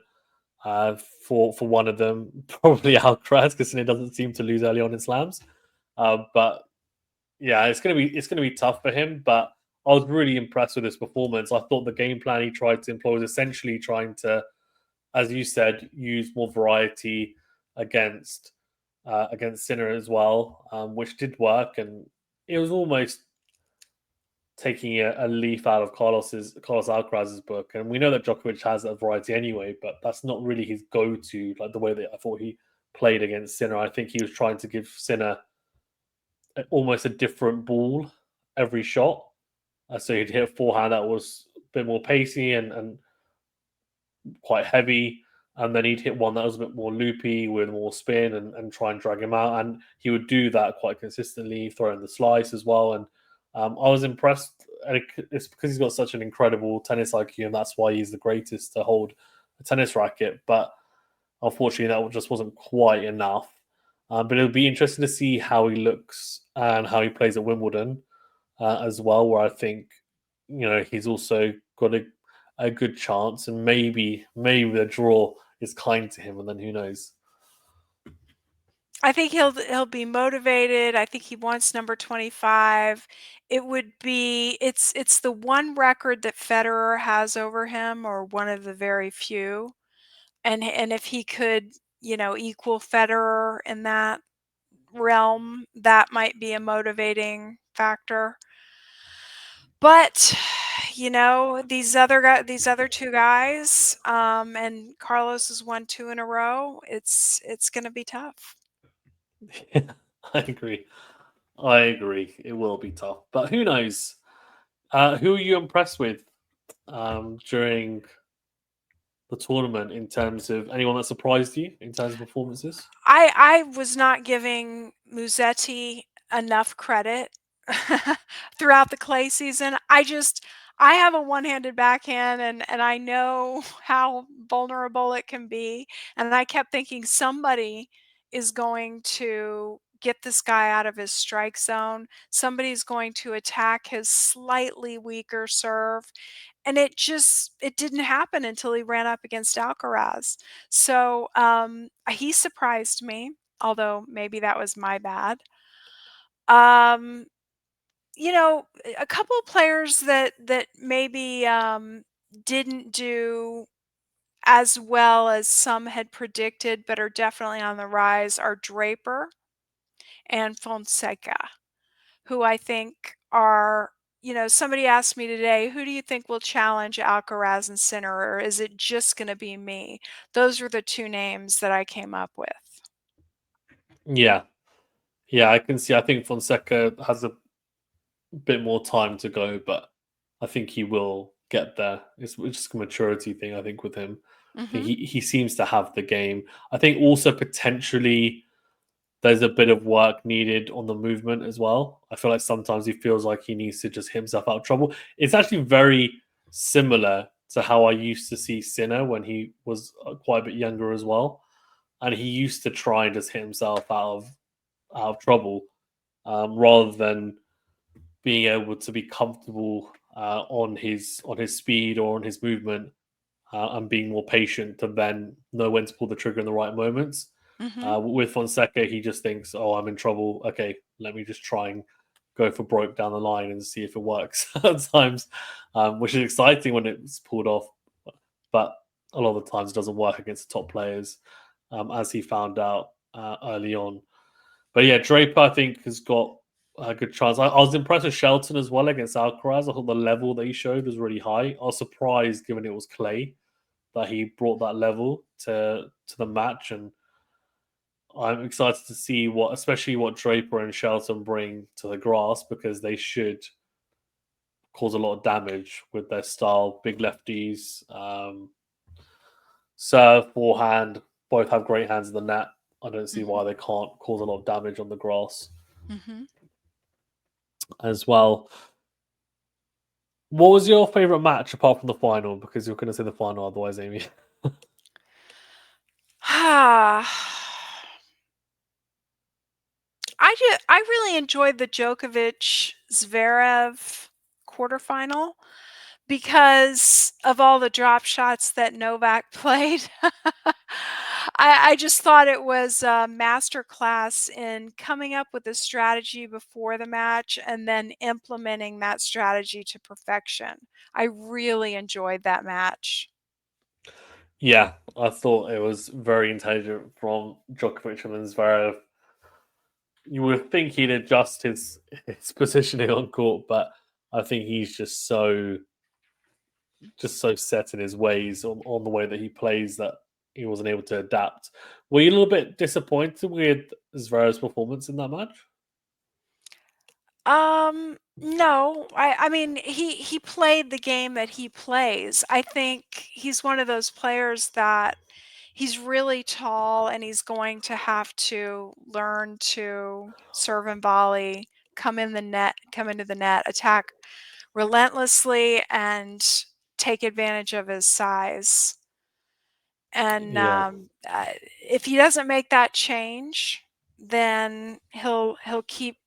For one of them, probably Alcaraz, because it doesn't seem to lose early on in slams. But yeah, it's gonna be tough for him. But I was really impressed with his performance. I thought the game plan he tried to employ was essentially trying to, as you said, use more variety against against Sinner as well, which did work, and it was almost taking a leaf out of Carlos Alcaraz's book. And we know that Djokovic has a variety anyway, but that's not really his go-to. Like the way that I thought he played against Sinner, I think he was trying to give Sinner almost a different ball every shot. So he'd hit a forehand that was a bit more pacey and quite heavy, and then he'd hit one that was a bit more loopy with more spin and try and drag him out. And he would do that quite consistently, throw in the slice as well. And I was impressed. And it's because he's got such an incredible tennis IQ, and that's why he's the greatest to hold a tennis racket. But unfortunately, that just wasn't quite enough. But it'll be interesting to see how he looks and how he plays at Wimbledon as well, where I think he's also got a good chance, and maybe the draw is kind to him, and then who knows? I think he'll be motivated. I think he wants number 25. It's the one record that Federer has over him, or one of the very few. And if he could, equal Federer in that realm, that might be a motivating factor. But, these other 2 guys, and Carlos has won 2 in a row, it's gonna be tough. Yeah, I agree. I agree. It will be tough, but who knows? Who are you impressed with during the tournament in terms of anyone that surprised you in terms of performances? I was not giving Musetti enough credit throughout the clay season. I have a one-handed backhand, and I know how vulnerable it can be, and I kept thinking somebody is going to get this guy out of his strike zone. Somebody's going to attack his slightly weaker serve, and it didn't happen until he ran up against Alcaraz. So, he surprised me, although maybe that was my bad. Um, a couple of players that maybe, didn't do as well as some had predicted, but are definitely on the rise are Draper and Fonseca, who I think are, somebody asked me today, "Who do you think will challenge Alcaraz and Sinner, or is it just gonna be me?" Those were the 2 names that I came up with. Yeah, yeah, I can see. I think Fonseca has a bit more time to go, but I think he will get there. It's just a maturity thing, I think, with him. I think Mhm. he seems to have the game. I think also potentially there's a bit of work needed on the movement as well. I feel like sometimes he feels like he needs to just hit himself out of trouble. It's actually very similar to how I used to see Sinner when he was quite a bit younger as well, and he used to try and just hit himself out of trouble rather than being able to be comfortable on his speed or on his movement and being more patient to then know when to pull the trigger in the right moments. Mhm. With Fonseca, he just thinks, "Oh, I'm in trouble. Okay, let me just try and go for broke down the line and see if it works." At times, which is exciting when it's pulled off, but a lot of the times it doesn't work against the top players, as he found out early on. But yeah, Draper, I think, has got a good chance. I was impressed with Shelton as well against Alcaraz. I thought the level that he showed was really high. I was surprised, given it was clay, that he brought that level to the match. And I'm excited to see especially what Draper and Shelton bring to the grass because they should cause a lot of damage with their style. Big lefties, serve, forehand, both have great hands in the net. I don't see Mhm. why they can't cause a lot of damage on the grass Mhm. as well. What was your favorite match apart from the final? Because you're going to say the final otherwise, Amy. I I really enjoyed the Djokovic Zverev quarterfinal because of all the drop shots that Novak played. I just thought it was a masterclass in coming up with a strategy before the match and then implementing that strategy to perfection. I really enjoyed that match. Yeah, I thought it was very intelligent from Djokovic and then Zverev. You would think he'd adjust his positioning on court, but I think he's just so set in his ways on the way that he plays that he wasn't able to adapt. Were you a little bit disappointed with Zverev's performance in that match? No. I mean, he played the game that he plays. I think he's one of those players that he's really tall and he's going to have to learn to serve and volley, come into the net, attack relentlessly and take advantage of his size. And Yeah, if he doesn't make that change, then he'll keep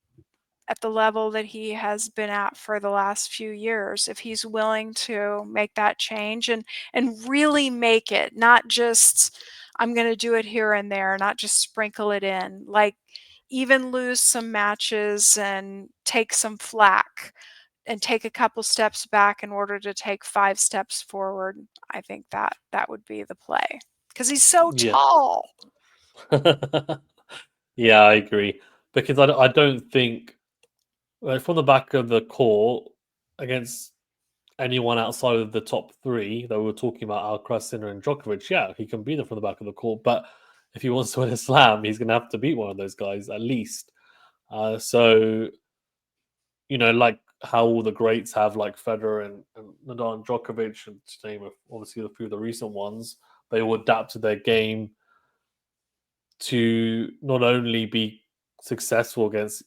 at the level that he has been at for the last few years. If he's willing to make that change and really make it, not just I'm going to do it here and there, not just sprinkle it in, like even lose some matches and take some flack and take a couple steps back in order to take 5 steps forward. I think that would be the play because he's so yeah, tall. yeah. I agree because I don't think from the back of the court against anyone outside of the top three that we were talking about, Alcaraz, Sinner, and Djokovic, yeah, he can beat them from the back of the court. But if he wants to win a slam, he's going to have to beat one of those guys at least. So like how all the greats have, like Federer and Nadal and Djokovic, and to name obviously a few of the recent ones, they will adapt to their game to not only be successful against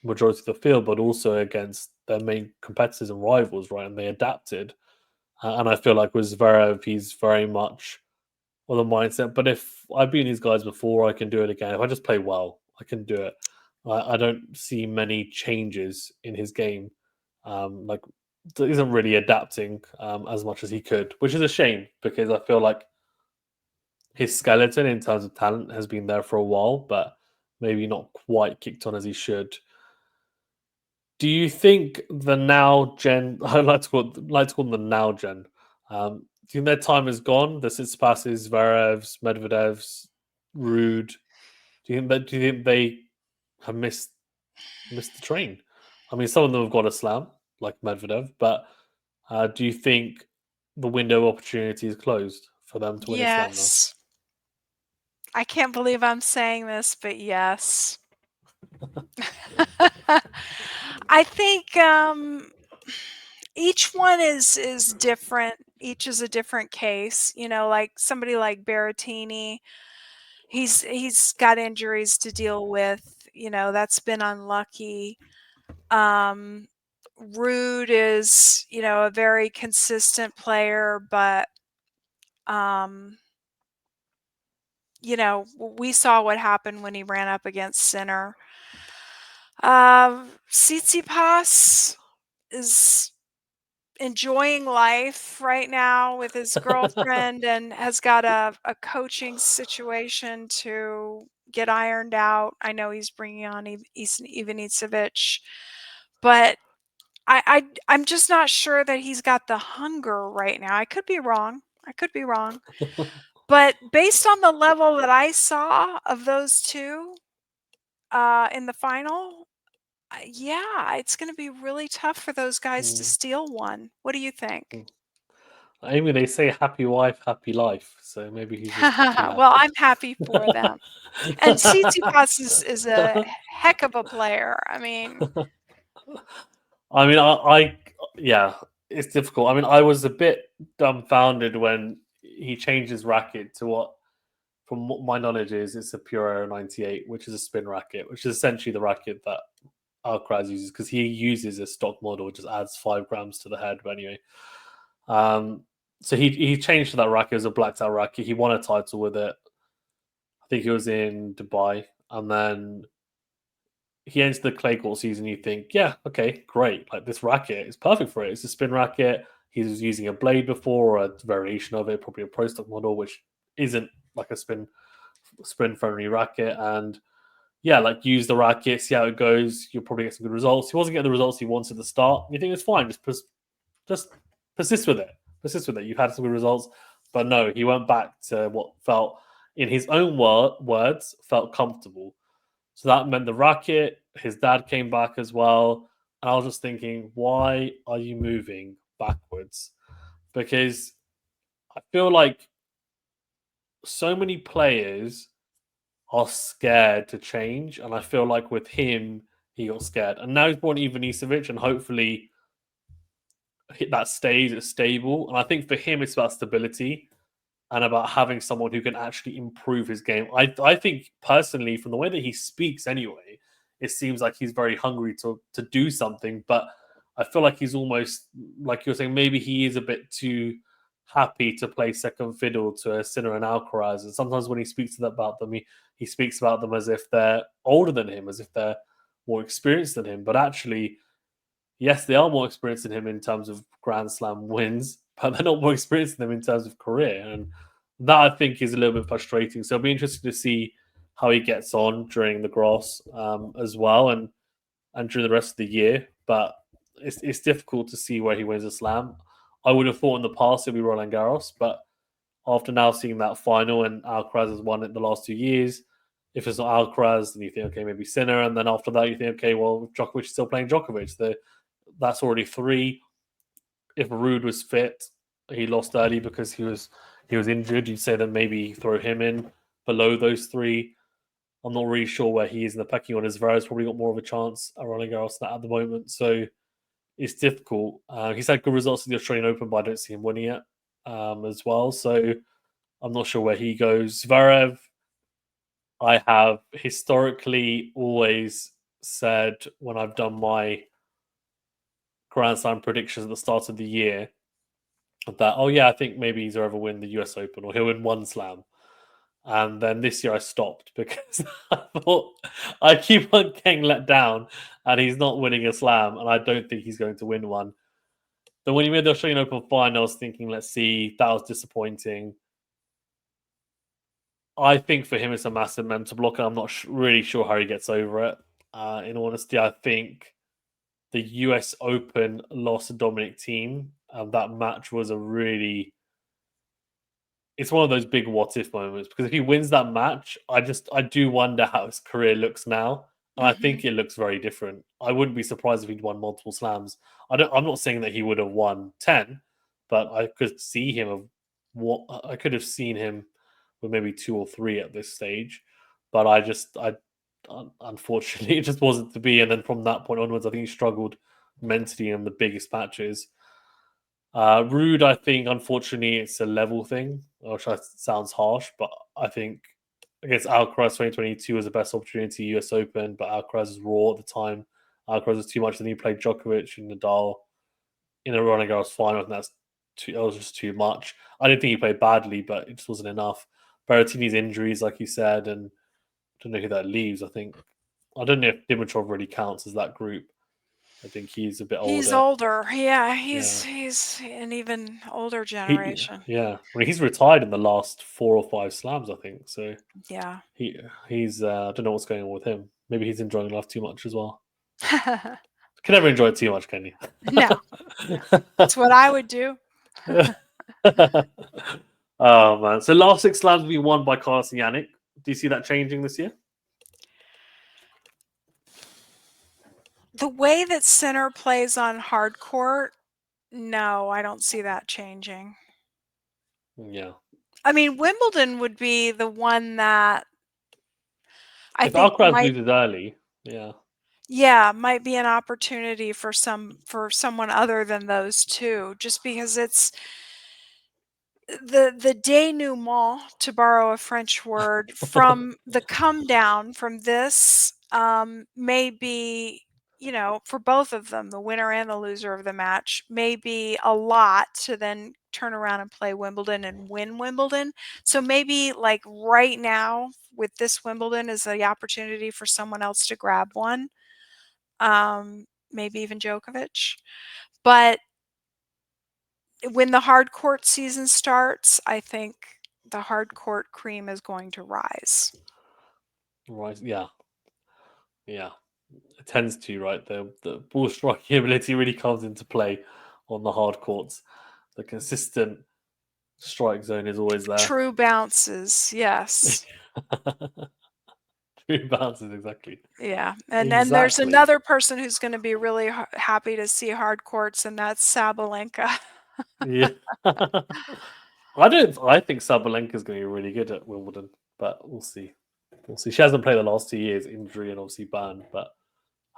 majority of the field, but also against their main competitors and rivals, right? And they adapted. And I feel like with Zverev, he's very much on the mindset. But if I've been these guys before, I can do it again. If I just play well, I can do it. I don't see many changes in his game. Like, isn't really adapting as much as he could, which is a shame because I feel like his skeleton in terms of talent has been there for a while, but maybe not quite kicked on as he should. Do you think the now gen? I like to call them the now gen. Do you think their time is gone? The Tsitsipas's, Zverev's, Medvedev's, Rude. Do you think they have missed the train? I mean, some of them have got a slam like Medvedev, but do you think the window of opportunity is closed for them to win a slam now? Yes. I can't believe I'm saying this, but yes. I think each one is different. Each is a different case. Like somebody like Berrettini, he's got injuries to deal with. That's been unlucky. Um, Rude is a very consistent player, but um, we saw what happened when he ran up against Sinner. Tsitsipas is enjoying life right now with his girlfriend and has got a coaching situation to get ironed out. I know he's bringing on Ivanisevic, but I'm just not sure that he's got the hunger right now. I could be wrong. I could be wrong. But based on the level that I saw of those two in the final, yeah, it's going to be really tough for those guys to Mm, steal one. What do you think? mm. Amy, they say happy wife, happy life. So maybe he's just too Well, happy. I'm happy for them. And Tsitsipas is a heck of a player. I mean, I mean, yeah, it's difficult. I mean, I was a bit dumbfounded when he changed his racket to what, from what my knowledge is, it's a Pure Aero 98, which is a spin racket, which is essentially the racket that Alcaraz uses because he uses a stock model, which just adds 5 grams to the head. But anyway, um, so he changed to that racket as a blacked out racket. He won a title with it. I think he was in Dubai, and then he enters the clay court season. You think, yeah, okay, great. Like this racket is perfect for it. It's a spin racket. He was using a blade before, or a variation of it, probably a pro stock model, which isn't like a spin friendly racket. And yeah, like use the racket, see how it goes. You'll probably get some good results. He wasn't getting the results he wanted at the start. You think it's fine, just persist with it. Persist with it. You've had some good results, but no, he went back to what felt, in his own words, felt comfortable. So that meant the racket. His dad came back as well, and I was just thinking, why are you moving backwards? Because I feel like so many players are scared to change, and I feel like with him, he got scared, and now he's brought Ivanisevic, and hopefully that stays stable. And I think for him, it's about stability and about having someone who can actually improve his game. I think personally, from the way that he speaks, anyway, it seems like he's very hungry to do something. But I feel like he's almost, like you're saying, maybe he is a bit too happy to play second fiddle to a Sinner and Alcaraz. And sometimes when he speaks about them, he speaks about them as if they're older than him, as if they're more experienced than him. But actually, yes, they are more experienced than him in terms of Grand Slam wins, but they're not more experienced than him in terms of career. And that I think is a little bit frustrating. So it'll be interesting to see how he gets on during the Gross as well, and during the rest of the year. But it's difficult to see where he wins a slam. I would have thought in the past it'd be Roland Garros, but after now seeing that final and Alcaraz has won it the last 2 years, if it's not Alcaraz, then you think, okay, maybe Sinner. And then after that, you think, okay, well, Djokovic is still playing Djokovic. That's already 3. If Rude was fit, he lost early because he was injured. You'd say that maybe throw him in below those 3. I'm not really sure where he is in the pecking order. Zverev's probably got more of a chance at Roland Garros at the moment, so it's difficult. He's had good results in the Australian Open, but I don't see him winning it as well. So I'm not sure where he goes. Zverev, I have historically always said when I've done my Grand Slam predictions at the start of the year that, oh yeah, I think maybe he's ever win the US Open or he'll win one slam. And then this year I stopped because I thought I keep on getting let down and he's not winning a slam and I don't think he's going to win one. Then when he made the Australian Open final, I was thinking, let's see, that was disappointing. I think for him it's a massive mental block and I'm not really sure how he gets over it. In honesty, I think the US Open lost to Dominic Thiem. That match was a really, it's one of those big what if moments because if he wins that match, I do wonder how his career looks now. And I mhm. think it looks very different. I wouldn't be surprised if he'd won multiple slams. I'm not saying that he would have won 10, but I could see him of what I could have seen him with maybe 2 or 3 at this stage. But I unfortunately it just wasn't to be. And then from that point onwards, I think he struggled mentally in the biggest matches. Rude, I think, unfortunately, it's a level thing, which sounds harsh, but I think against Alcaraz 2022 was the best opportunity, US Open, but Alcaraz was raw at the time. Alcaraz was too much. Then he played Djokovic and Nadal in a Roland Garros final, and that was just too much. I didn't think he played badly, but it just wasn't enough. Berrettini's injuries, like you said, and I don't know who that leaves. I don't know if Dimitrov really counts as that group. I think he's a bit He's older. older. Yeah, Yeah. he's an even older He generation. yeah. I mean, he's retired in the last 4 or 5 slams, I think. So Yeah. he's I don't know what's going on with him. Maybe he's enjoying life too much as well. Can never enjoy it too much, can you? No, it's what I would do. Oh man! So last 6 slams we won by Carlos and Jannik. Do you see that changing this year? The way that Sinner plays on hard court, no, I don't see that changing. Yeah. I mean, Wimbledon would be the one that I If think Alcaraz might loses early, yeah. yeah, might be an opportunity for someone other than those 2, just because it's the denouement, to borrow a French word, from the come down from this, may be, for both of them, the winner and the loser of the match, may be a lot to then turn around and play Wimbledon and win Wimbledon. So maybe, like, right now with this Wimbledon is the opportunity for someone else to grab one, maybe even Djokovic. But when the hard court season starts, I think the hard court cream is going to rise. Right. Yeah. Yeah. It tends to, right? The ball striking ability really comes into play on the hard courts. The consistent strike zone is always there. True bounces, yes. True bounces, exactly. Yeah, and then there's Exactly. another person who's gonna be really happy to see hard courts, and that's Sabalenka. Yeah. I think Sabalenka's going to be really good at Wimbledon, but we'll see. We'll see. She hasn't played the last 2 years, injury and obviously banned, but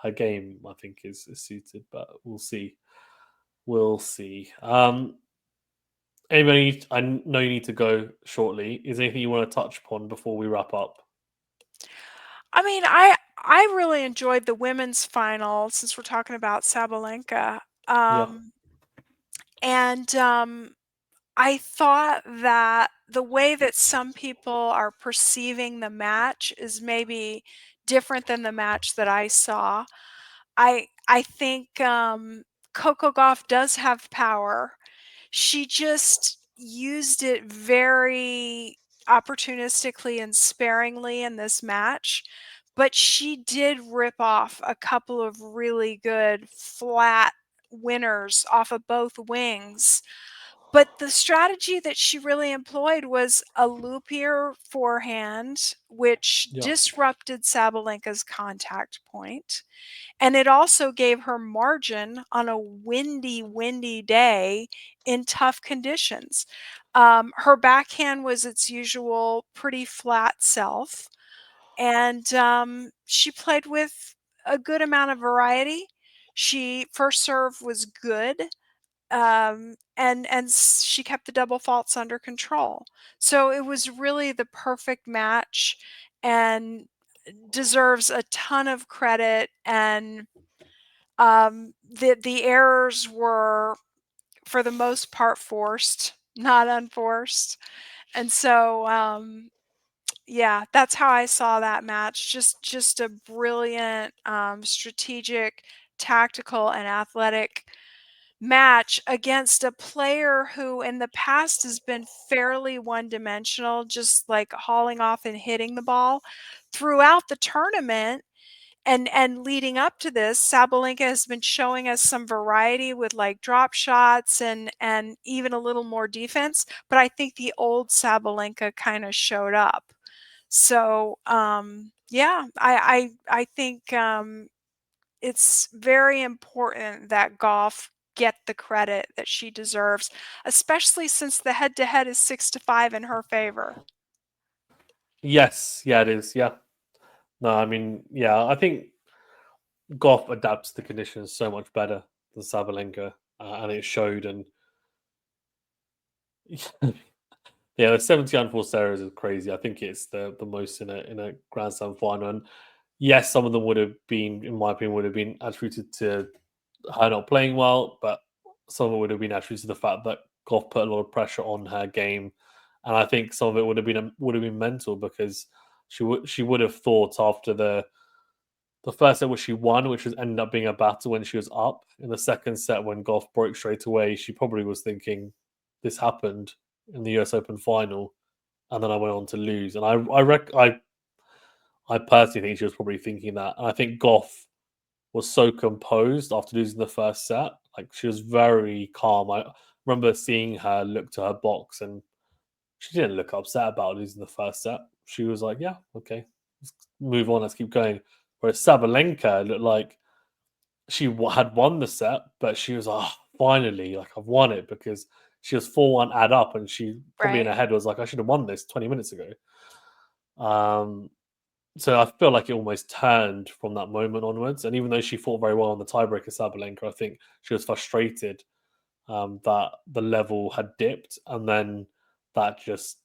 her game I think is suited. But we'll see. We'll see. Anybody, I know you need to go shortly. Is there anything you want to touch upon before we wrap up? I mean, I really enjoyed the women's final, since we're talking about Sabalenka, Yeah. and, I thought that the way that some people are perceiving the match is maybe different than the match that I saw. I think, Coco Gauff does have power. She just used it very opportunistically and sparingly in this match, but she did rip off a couple of really good flat winners off of both wings. But the strategy that she really employed was a loopier forehand, which Yeah. disrupted Sabalenka's contact point, and it also gave her margin on a windy, windy day in tough conditions. Her backhand was its usual pretty flat self, and she played with a good amount of variety. She first serve was good, and she kept the double faults under control. So it was really the perfect match, and deserves a ton of credit. And the errors were, for the most part, forced, not unforced. And so, yeah, that's how I saw that match. Just a brilliant, strategic, tactical, and athletic match against a player who in the past has been fairly one-dimensional, just like hauling off and hitting the ball. Throughout the tournament and leading up to this, Sabalenka has been showing us some variety with, like, drop shots and even a little more defense, but I think the old Sabalenka kinda showed up. So, yeah, I think, it's very important that Goff get the credit that she deserves, especially since the head-to-head is 6-5 in her favor. Yes. Yeah, it is. Yeah. No, I mean, yeah, I think Goff adapts to conditions so much better than Sabalenka, and it showed. And yeah, the 70 unforced errors is crazy. I think it's the most in a Grand Slam final. And yes, some of them would have been, in my opinion, would have been attributed to her not playing well, but some of it would have been attributed to the fact that Goff put a lot of pressure on her game, and I think some of it would have been mental because she would have thought after the first set which she won, which was ended up being a battle when she was up. In the second set, when Goff broke straight away, she probably was thinking, "This happened in the U.S. Open final, and then I went on to lose." And I personally think she was probably thinking that. And I think Goff was so composed after losing the first set. Like she was very calm. I remember seeing her look to her box, and she didn't look upset about losing the first set. She was like, "Yeah, okay, let's move on. Let's keep going." Whereas Sabalenka looked like she had won the set, but she was, "Oh, finally, like I've won it," because she was 4-1 add up, and she probably in Right. her head was like, I should have won this 20 minutes ago. So I feel like it almost turned from that moment onwards. And even though she fought very well on the tiebreaker, Sabalenka, I think she was frustrated that the level had dipped, and then that just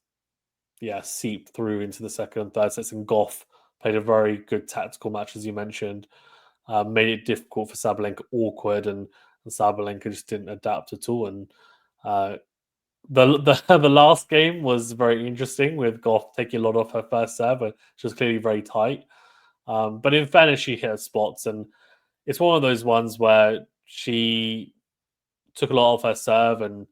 seeped through into the second and third sets. And Goff played a very good tactical match, as you mentioned, made it difficult for Sabalenka, awkward, and Sabalenka just didn't adapt at all. And uh, the last game was very interesting, with Goff taking a lot off her first serve, but she was clearly very tight. But in fairness, she hit her spots, and it's one of those ones where she took a lot off her serve, and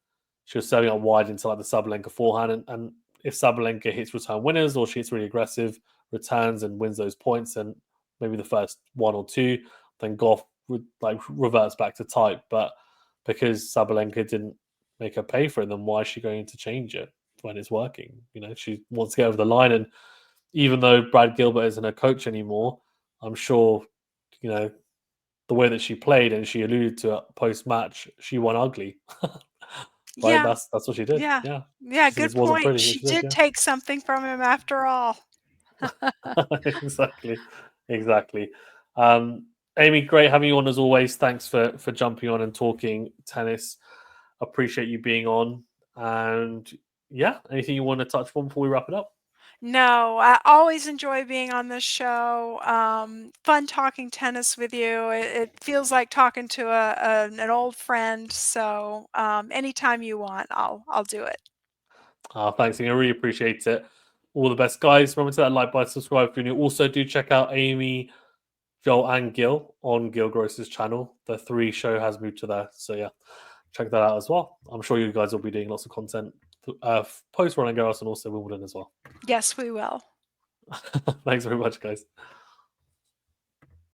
she was serving up wide into like the Sabalenka forehand. And if Sabalenka hits return winners, or she hits really aggressive returns and wins those points, and maybe the first one or two, then Goff would like reverts back to type. But because Sabalenka didn't make her pay for it, then why is she going to change it when it's working? She wants to get over the line. And even though Brad Gilbert isn't her coach anymore, I'm sure, you know, the way that she played, and she alluded to it post match, she won ugly. Right? Yeah. That's what she did. Yeah. Yeah. Yeah, She said good this wasn't point. pretty, which She she did, did yeah. take something from him after all. Exactly. Exactly. Amy, great having you on as always. Thanks for jumping on and talking tennis. Appreciate you being on. And yeah, anything you want to touch on before we wrap it up? No, I always enjoy being on this show. Fun talking tennis with you. It feels like talking to an old friend. So anytime you want, I'll do it. Thanks, Amy. I really appreciate it. All the best, guys. Remember to that like button, subscribe if you're new. Also, do check out Amy, Joel, and Gil on Gil Gross's channel. The 3 show has moved to there. So yeah, check that out as well. I'm sure you guys will be doing lots of content post Roland Garros and also Wimbledon as well. Yes, we will. Thanks very much, guys.